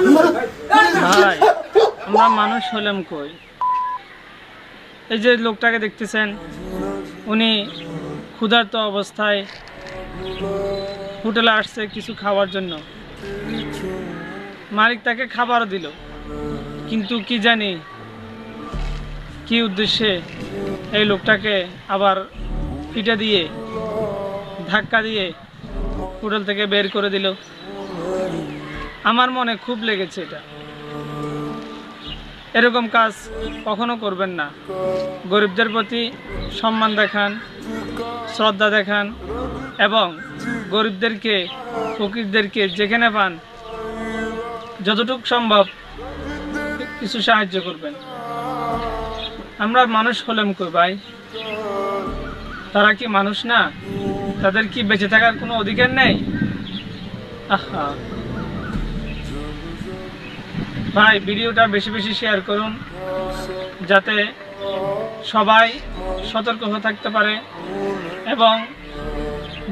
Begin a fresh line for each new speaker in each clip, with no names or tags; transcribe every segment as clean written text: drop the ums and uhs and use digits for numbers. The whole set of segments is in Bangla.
ভাই আমরা মানুষ হলাম কই? এই যে লোকটাকে দেখতেছেন, উনি ক্ষুধার্ত অবস্থায় হোটেলে আসছে কিছু খাওয়ার জন্য। মালিক তাকে খাবারও দিল, কিন্তু কি জানি কি উদ্দেশ্যে এই লোকটাকে আবার পিটা দিয়ে ধাক্কা দিয়ে হোটেল থেকে বের করে দিল। আমার মনে খুব লেগেছে এটা। এরকম কাজ কখনো করবেন না। গরিবদের প্রতি সম্মান দেখান, শ্রদ্ধা দেখান এবং গরিবদেরকে, ফকিরদেরকে যেখানে পান যতটুকু সম্ভব কিছু সাহায্য করবেন। আমরা মানুষ হলাম কই ভাই? তারা কি মানুষ না? তাদের কি বেঁচে থাকার কোনো অধিকার নেই? আহা ভাই, ভিডিওটা বেশি বেশি শেয়ার করুন, যাতে সবাই সতর্ক হয়ে থাকতে পারে এবং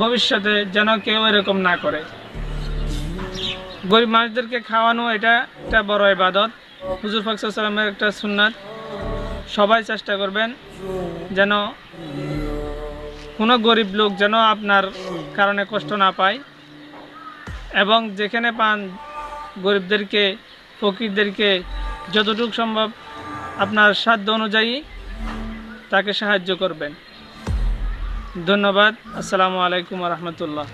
ভবিষ্যতে যেন কেউ এরকম না করে। গরিব মানুষদেরকে খাওয়ানো এটা একটা বড় ইবাদত, হুজুর পাক সাল্লাল্লাহু আলাইহি ওয়াসাল্লামের একটা সুন্নাত। সবাই চেষ্টা করবেন যেন কোনো গরিব লোক যেন আপনার কারণে কষ্ট না পায়, এবং যেখানে পান গরিবদেরকে, ফকিরদেরকে যতটুকু সম্ভব আপনার সাধ্য অনুযায়ী তাকে সাহায্য করবেন। ধন্যবাদ। আসসালামু আলাইকুম ওয়া রাহমাতুল্লাহ।